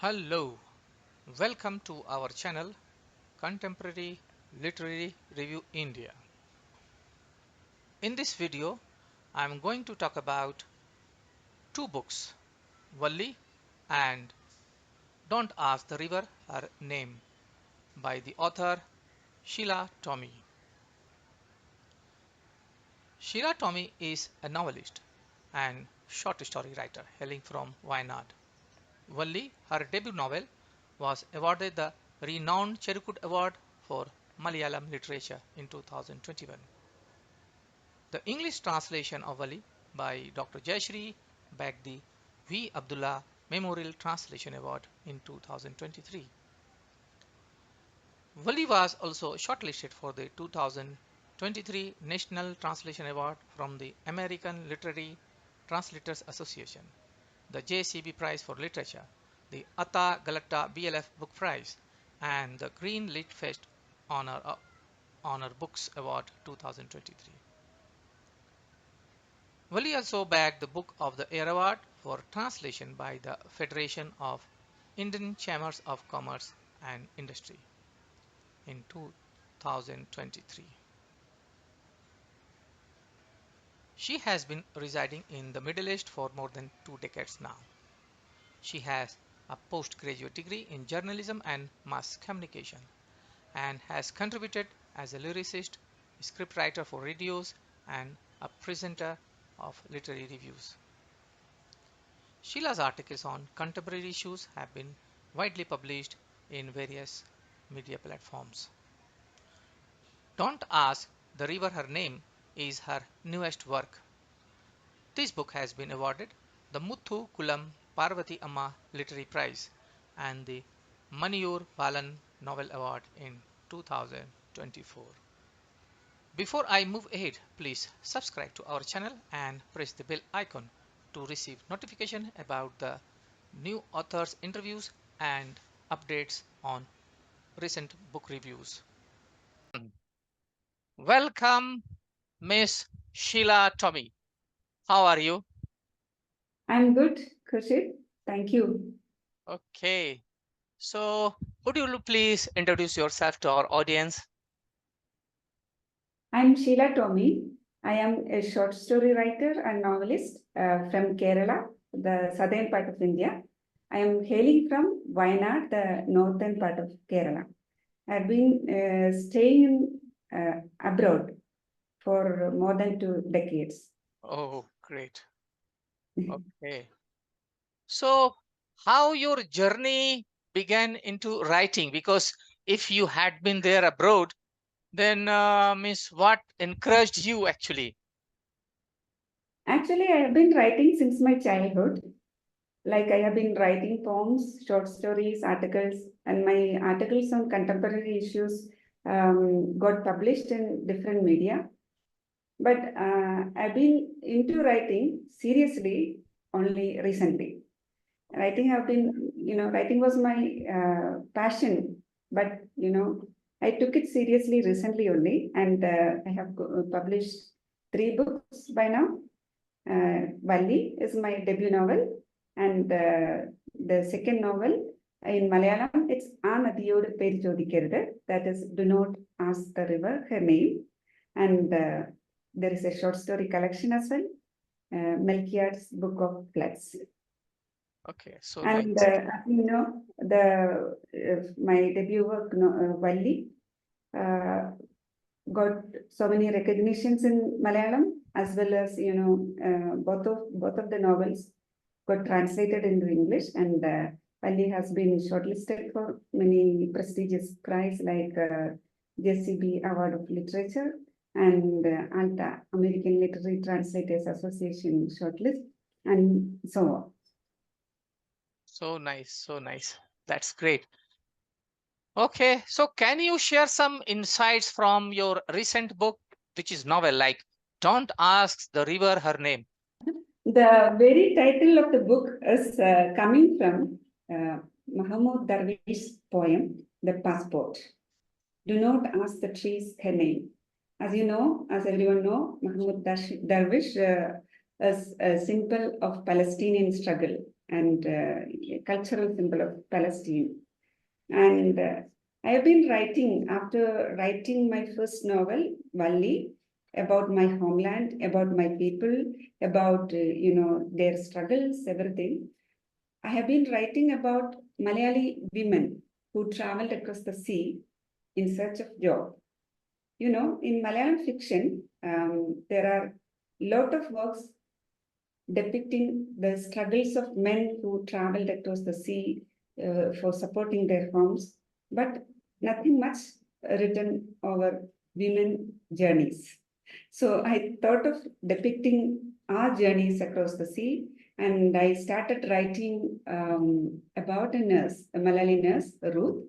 Hello, welcome to our channel Contemporary Literary Review India. In this video, I am going to talk about two books, Valli and Don't Ask the River Her Name by the author Sheela Tomy. Sheela Tomy is a novelist and short story writer hailing from Wayanad. Valli, her debut novel, was awarded the renowned Cherukad Award for Malayalam Literature in 2021. The English translation of Valli by Dr Jayasree bagged the Abdulla Memorial Translation Award in 2023. Valli was also shortlisted for the 2023 National Translation Award from the American Literary Translators Association, the JCB Prize for Literature, the Atta Galatta-BLF Book Prize, and the GreenLitFest Honor Books Award 2023. Valli also bagged the Book of the Year Award for translation by the Federation of Indian Chambers of Commerce and Industry in 2023. She has been residing in the Middle East for more than 2 decades now. She has a postgraduate degree in journalism and mass communication and has contributed as a lyricist, scriptwriter for radios, and a presenter of literary reviews. Sheela's articles on contemporary issues have been widely published in various media platforms. Don't Ask the River Her Name is her newest work. This book has been awarded the Muthu Kulam Parvati Amma Literary Prize and the Maniyur Balan Novel Award in 2024. Before I move ahead, please subscribe to our channel and press the bell icon to receive notification about the new authors interviews and updates on recent book reviews. Welcome, Miss Sheela Tomy. How are you? I'm good, Khushit. Thank you. Okay. So, would you please introduce yourself to our audience? I'm Sheela Tomy. I am a short story writer and novelist from Kerala, the southern part of India. I am hailing from Wayanad, the northern part of Kerala. I've been staying abroad for more than 2 decades. Oh, great. Okay. So, how your journey began into writing? Because if you had been there abroad, then Miss, what encouraged you actually? Actually, I have been writing since my childhood. Like I have been writing poems, short stories, articles, and my articles on contemporary issues got published in different media. But I've been into writing seriously only recently. Writing was my passion, but I took it seriously recently only, and I have published 3 books by now. Valli is my debut novel, and the second novel in Malayalam, it's Aa Nadiyodu Peru Chodikkaruthu, that is Do Not Ask the River Her Name, and there is a short story collection as well, Melchior's Book of Floods. Okay, so And nice. as you know, my debut work, Valli, got so many recognitions in Malayalam, as well as both of the novels got translated into English, and Valli has been shortlisted for many prestigious prizes like JCB Award of Literature and ALTA, American Literary Translators Association shortlist, and so on. So nice, so nice. That's great. Okay, so can you share some insights from your recent book, which is novel, like Don't Ask the River Her Name? The very title of the book is coming from Mahmoud Darwish's poem, The Passport. Do not ask the trees her name. As you know, as everyone knows, Mahmoud Darwish is a symbol of Palestinian struggle and a cultural symbol of Palestine. And I have been writing, after writing my first novel, Valli, about my homeland, about my people, about, their struggles, everything. I have been writing about Malayali women who traveled across the sea in search of job. In Malayalam fiction, there are a lot of works depicting the struggles of men who traveled across the sea for supporting their homes, but nothing much written over women journeys. So I thought of depicting our journeys across the sea, and I started writing about a nurse, a Malayali nurse, Ruth.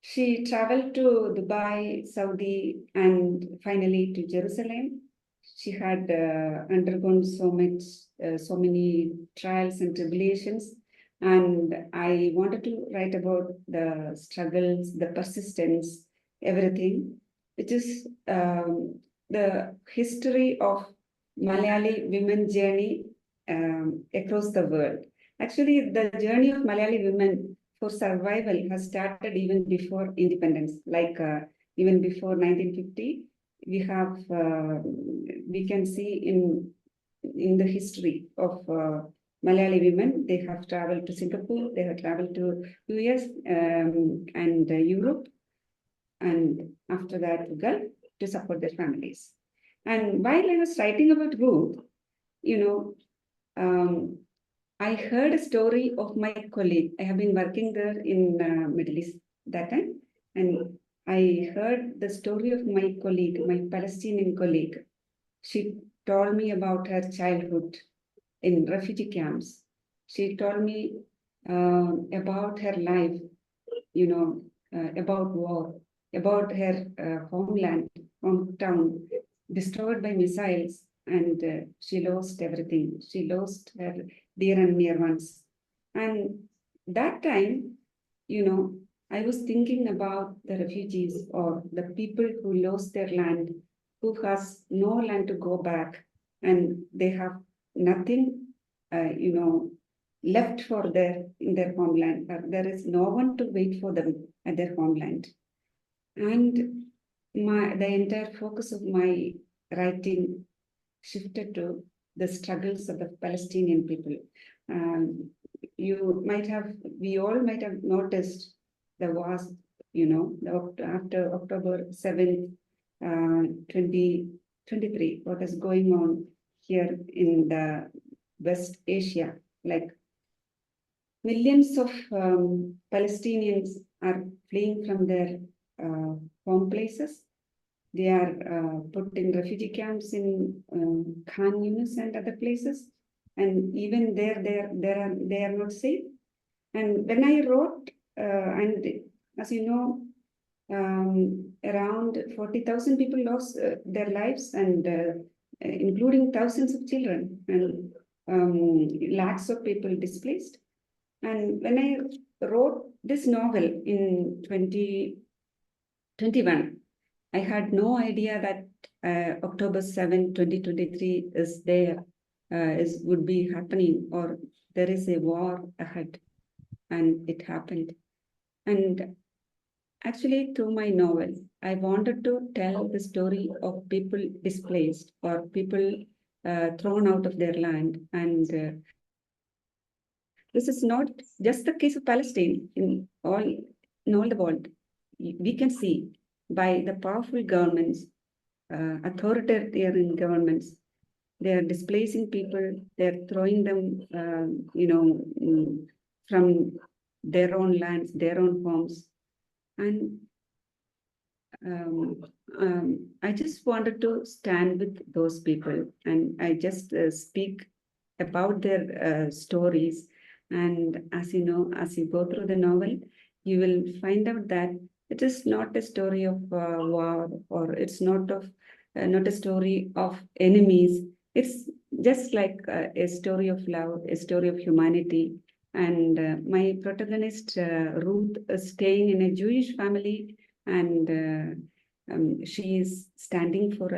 She traveled to Dubai, Saudi, and finally to Jerusalem. She had undergone so many trials and tribulations, and I wanted to write about the struggles, the persistence, everything, which is the history of Malayali women journey across the world. Actually, the journey of Malayali women for survival has started even before independence, like even before 1950. We have, we can see in the history of Malayali women, they have traveled to Singapore, they have traveled to US and Europe, and after that to Gulf to support their families. And while I was writing about Ruth, I heard a story of my colleague. I have been working there in Middle East that time, and I heard the story of my colleague, my Palestinian colleague. She told me about her childhood in refugee camps. She told me about her life, about war, about her homeland, hometown, destroyed by missiles, and she lost everything. She lost her dear and near ones. And that time, I was thinking about the refugees or the people who lost their land, who has no land to go back, and they have nothing, left for in their homeland. There is no one to wait for them at their homeland. And the entire focus of my writing shifted to the struggles of the Palestinian people. We all might have noticed the wars, after October 7th, 2023, what is going on here in the West Asia. Like millions of Palestinians are fleeing from their home places. They are put in refugee camps in Khan Yunis and other places, and even there they are not safe. And when I wrote, and as you know, around 40,000 people lost their lives, and including thousands of children, and lakhs of people displaced. And when I wrote this novel in 2021, I had no idea that October 7, 2023 is there, would be happening, or there is a war ahead, and it happened. And actually, through my novel, I wanted to tell the story of people displaced or people thrown out of their land. And this is not just the case of Palestine. In all the world, we can see by the powerful governments, authoritarian governments, they are displacing people, they're throwing them, from their own lands, their own homes. And I just wanted to stand with those people, and I just speak about their stories. And as you know, as you go through the novel, you will find out that it is not a story of war, or it's not a story of enemies. It's just like a story of love, a story of humanity. And my protagonist, Ruth, is staying in a Jewish family, and she is standing for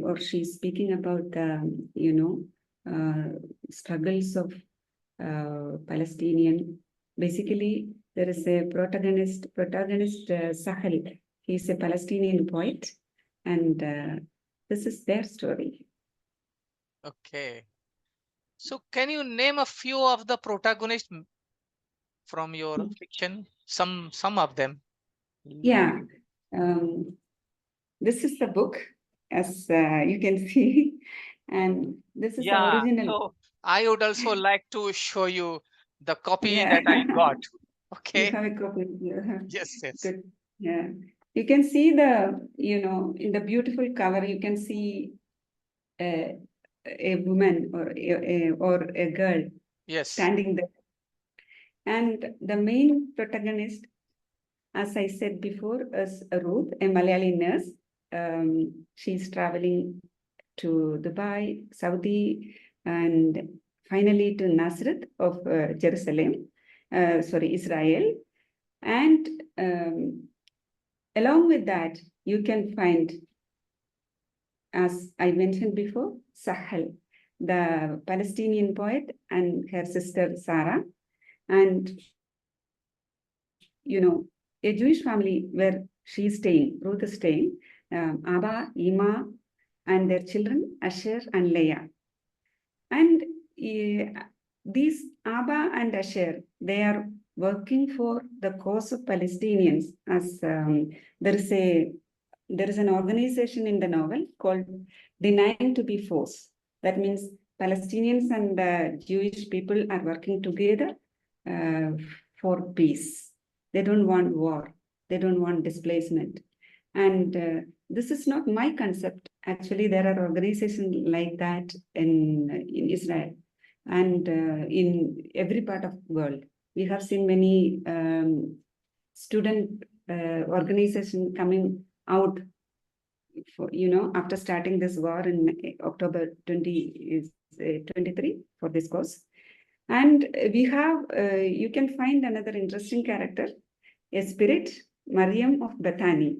or she's speaking about the struggles of Palestinian. Basically, there is a protagonist, Sahel. He's a Palestinian poet, and this is their story. Okay. So can you name a few of the protagonists from your fiction? Some of them. Yeah. This is the book, as you can see, and this is the Yeah. original. So I would also like to show you the copy Yeah. that I got. You Okay. have a copy. Yes, yes. Good. Yeah. You can see the, in the beautiful cover, you can see a woman or a girl Yes. standing there. And the main protagonist, as I said before, is Ruth, a Malayali nurse. She's traveling to Dubai, Saudi, and finally to Nazareth of Israel. And along with that, you can find, as I mentioned before, Sahel, the Palestinian poet, and her sister Sarah, and a Jewish family where she's staying, Ruth is staying, Abba, Ima, and their children, Asher and Leah. And these Abba and Asher, they are working for the cause of Palestinians. As there is an organization in the novel called Denying to be Force. That means Palestinians and Jewish people are working together for peace. They don't want war. They don't want displacement. And this is not my concept. Actually, there are organizations like that in Israel and in every part of the world. We have seen many student organizations coming out for, after starting this war in October 2023 for this cause. And we have, you can find another interesting character, a spirit, Mariam of Bethany.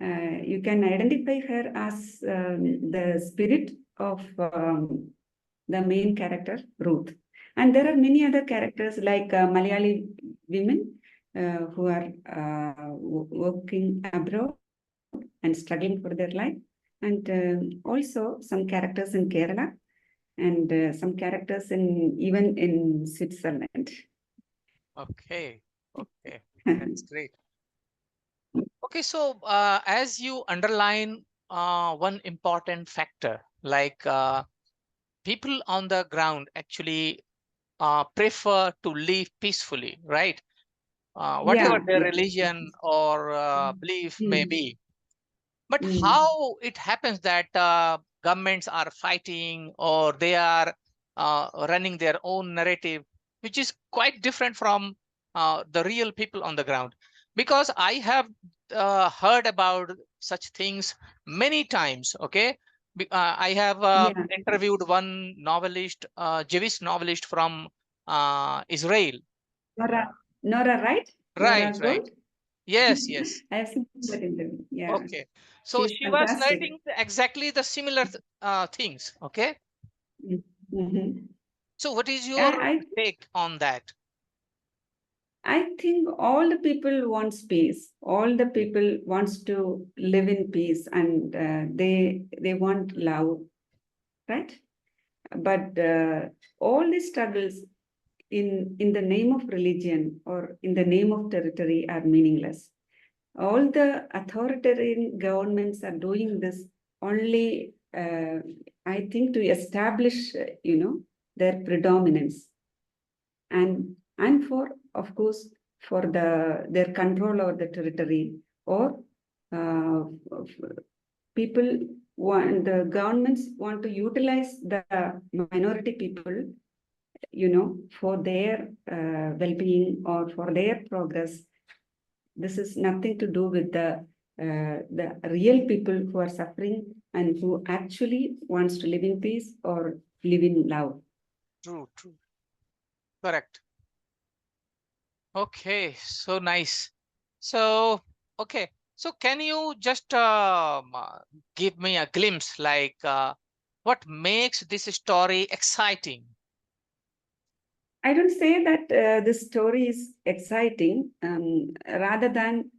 You can identify her as the spirit of the main character, Ruth. And there are many other characters like Malayali women who are working abroad and struggling for their life. And also some characters in Kerala and some characters even in Switzerland. Okay. Okay. That's great. Okay. So as you underline one important factor, like people on the ground actually prefer to live peacefully, right? Whatever Yeah, their yeah. religion or belief may Mm, be. But mm. how it happens that governments are fighting or they are running their own narrative, which is quite different from the real people on the ground? Because I have heard about such things many times. Okay, I have Yeah. interviewed one novelist, Jewish novelist from Israel. Nora, right? Nora Right, right. Gold. Yes, yes. I have seen that interview. Yeah, Okay. So she's she was fantastic. narrating exactly the similar things. Okay. Mm-hmm. So what is I, your I take on that? I think all the people want space. All the people wants to live in peace, and they want love, right? But all these struggles in the name of religion or in the name of territory are meaningless. All the authoritarian governments are doing this only, I think, to establish, their predominance and for, of course, for their control over the territory or uh, people the governments want to utilize the minority people, for their well-being or for their progress. This is nothing to do with the real people who are suffering and who actually wants to live in peace or live in love. True, true. Correct. Okay, so nice. So, okay. So can you just give me a glimpse, like what makes this story exciting? I don't say that this story is exciting. Rather than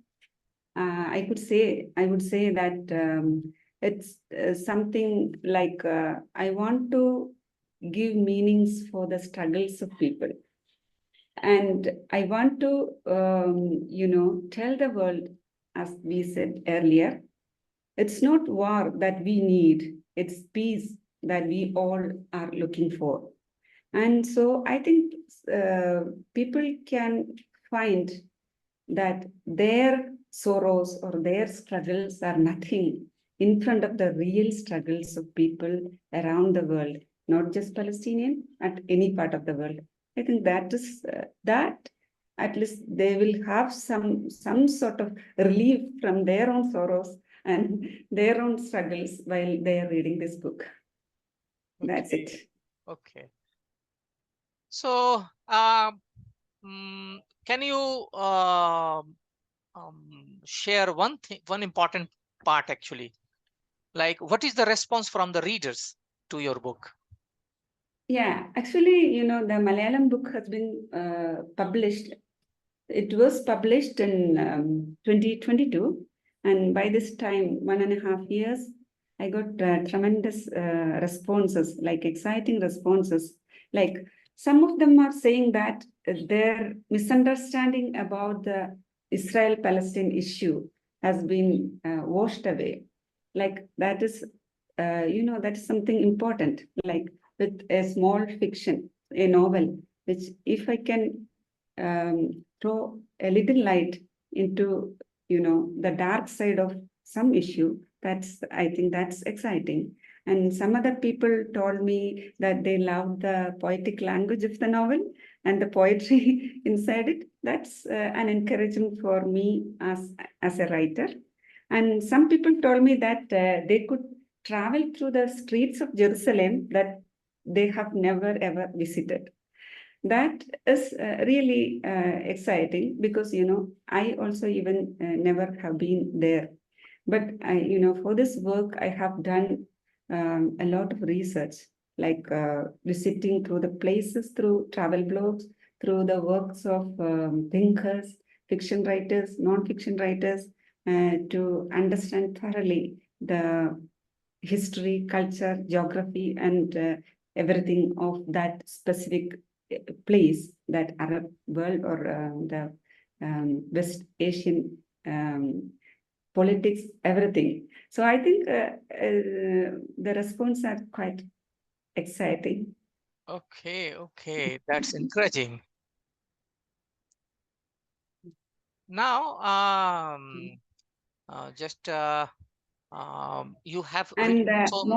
I would say that it's something like I want to give meanings for the struggles of people, and I want to tell the world, as we said earlier, it's not war that we need; it's peace that we all are looking for. And so I think people can find that their sorrows or their struggles are nothing in front of the real struggles of people around the world, not just Palestinian, at any part of the world. I think that is that at least they will have some sort of relief from their own sorrows and their own struggles while they are reading this book. That's Okay. it. Okay. So, can you share one important part actually? Like, what is the response from the readers to your book? Yeah, actually, the Malayalam book has been published. It was published in 2022, and by this time, 1.5 years, I got tremendous responses, like exciting responses. Like some of them are saying that their misunderstanding about the Israel-Palestine issue has been washed away. Like that is, that is something important. Like with a small fiction, a novel, which if I can throw a little light into the dark side of some issue, I think that's exciting. And some other people told me that they love the poetic language of the novel and the poetry inside it. That's an encouragement for me as a writer. And some people told me that they could travel through the streets of Jerusalem that they have never ever visited. That is really exciting because I also even never have been there. But for this work I have done a lot of research, like visiting through the places, through travel blogs, through the works of thinkers, fiction writers, non-fiction writers, to understand thoroughly the history, culture, geography, and everything of that specific place, that Arab world or the West Asian politics, everything. So I think the response are quite exciting. Okay, okay, that's encouraging. Now, just you have And written some.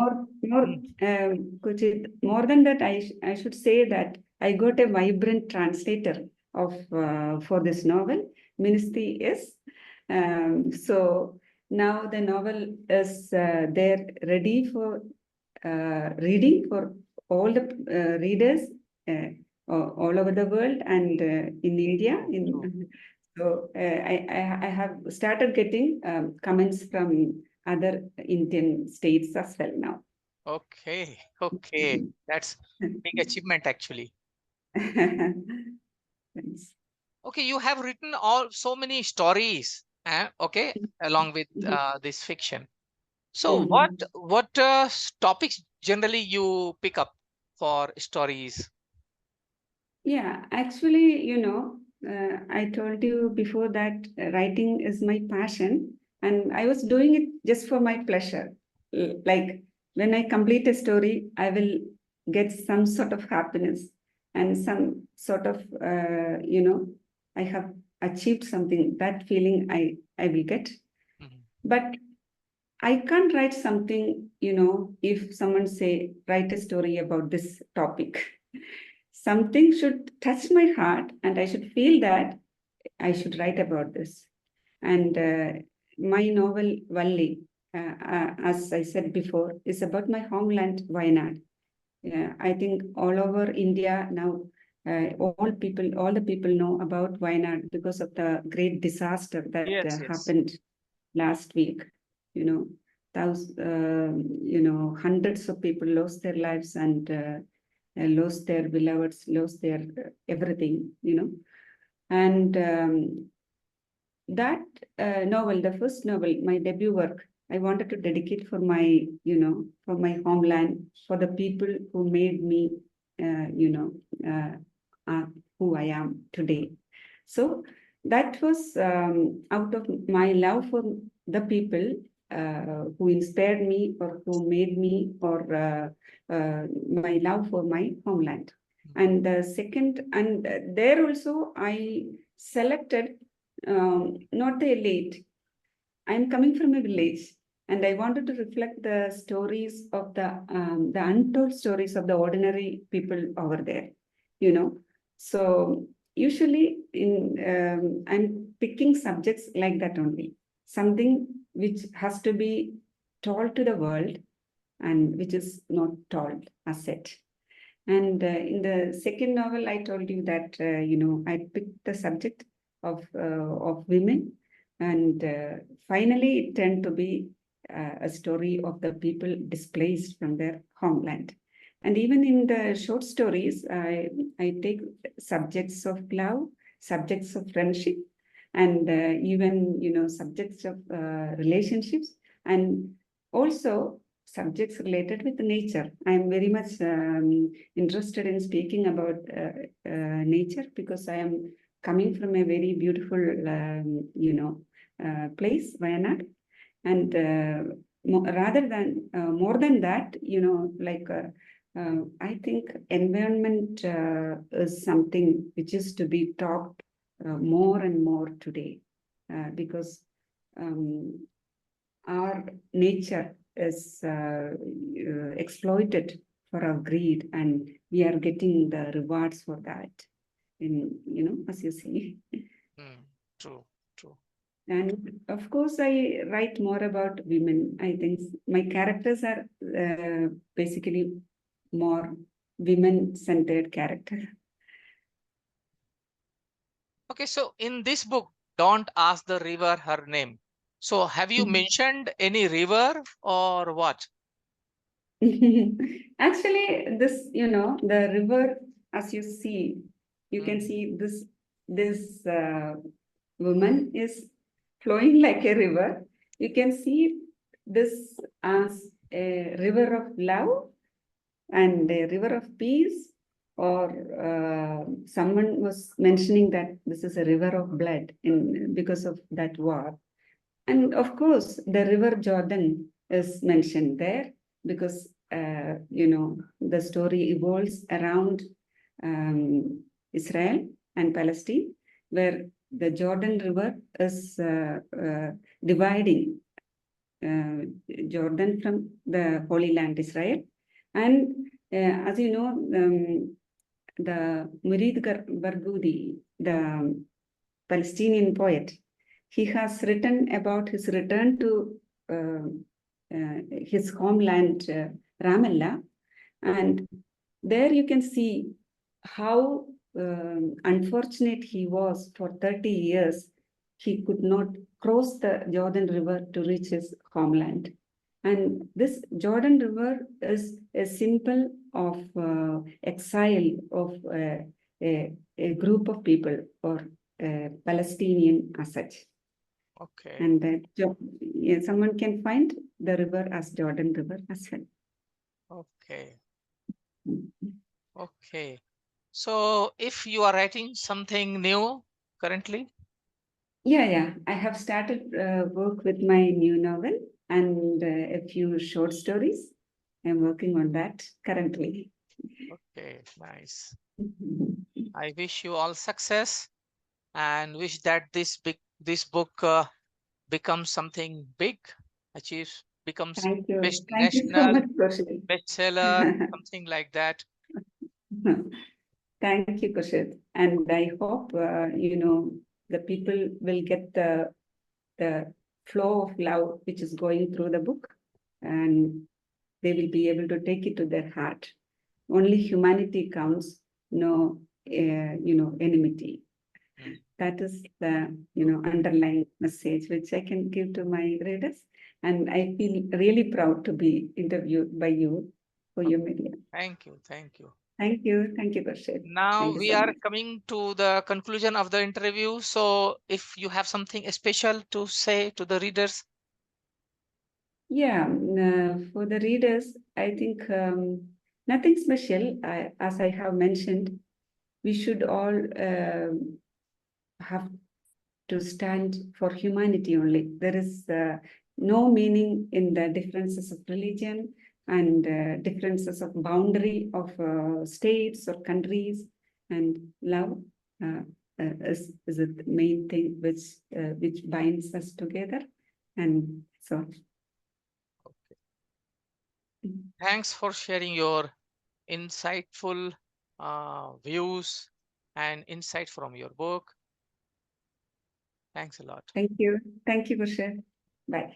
Mm, Kuchit, more than that, I should say that I got a vibrant translator of for this novel. Ministry is so now the novel is there ready for reading for all the readers all over the world and in India. true, true. So I have started getting comments from other Indian states as well now. Okay, okay, that's big achievement actually. Thanks. Okay, you have written all so many stories, okay, along with this fiction. So, what Mhm. topics generally you pick up for stories? Yeah, actually, I told you before that writing is my passion, and I was doing it just for my pleasure. Like when I complete a story, I will get some sort of happiness and some sort of, I have achieved something. That feeling I will get. Mhm. But I can't write something, if someone say, write a story about this topic. Something should touch my heart and I should feel that I should write about this. And my novel, Valli, as I said before, is about my homeland, Wayanad. Yeah, I think all over India now, all the people know about Wayanad because of the great disaster that Yes, yes. happened last week. You know, hundreds of people lost their lives, and lost their beloveds, lost their everything, And that novel, the first novel, my debut work, I wanted to dedicate for my, for my homeland, for the people who made me, who I am today. So that was out of my love for the people who inspired me or who made me, or my love for my homeland. And the second, and there also I selected not the elite. I'm coming from a village, and I wanted to reflect the stories of the untold stories of the ordinary people over there. So usually I'm picking subjects like that only, something which has to be told to the world and which is not told as such. And in the second novel, I told you that I picked the subject of women, and finally it turned to be a story of the people displaced from their homeland. And even in the short stories, I take subjects of love, subjects of friendship, and even subjects of relationships, and also subjects related with nature. I am very much interested in speaking about nature because I am coming from a very beautiful, place, Wayanad. And rather than, more than that, I think environment is something which is to be talked more and more today because our nature is exploited for our greed, and we are getting the rewards for that, as you see. True, true. And of course, I write more about women. I think my characters are basically more women-centered character. Okay, so in this book, Don't Ask the River Her Name. So have you mentioned any river or what? Actually, this, the river, as you see, you can see this woman is flowing like a river. You can see this as a river of love and a river of peace, or someone was mentioning that this is a river of blood because of that war. And of course, the river Jordan is mentioned there because, the story evolves around Israel and Palestine, where the Jordan River is dividing Jordan from the Holy Land Israel. And as you know, the Murid Barghouti, the Palestinian poet, he has written about his return to his homeland, Ramallah. And there you can see how unfortunate he was. For 30 years. He could not cross the Jordan River to reach his homeland. And this Jordan River is a symbol of exile of a group of people, or Palestinian as such. Okay. And someone can find the river as Jordan River as well. Okay. Okay. So if you are writing something new currently? Yeah. I have started work with my new novel and a few short stories. I'm working on that currently. Okay, nice. I wish you all success and wish that this book becomes something big, becomes Thank you. best Thank you so national much, Kushit. bestseller, something like that. Thank you, Kushit. And I hope, the people will get the flow of love which is going through the book, and they will be able to take it to their heart. Only humanity counts, no, enmity. That is the, underlying message which I can give to my readers. And I feel really proud to be interviewed by you for your media. Thank you. Thank you. Thank you. Thank you, Gurshid. Now Thank you we so are much. coming to the conclusion of the interview. So if you have something special to say to the readers. Yeah, for the readers, I think nothing special. As I have mentioned, we should all have to stand for humanity only. There is no meaning in the differences of religion and differences of boundary of states or countries, and love is the main thing which binds us together. And so, Thanks for sharing your insightful views and insight from your book. Thanks a lot. thank you. Thank you, Gurshid. Bye.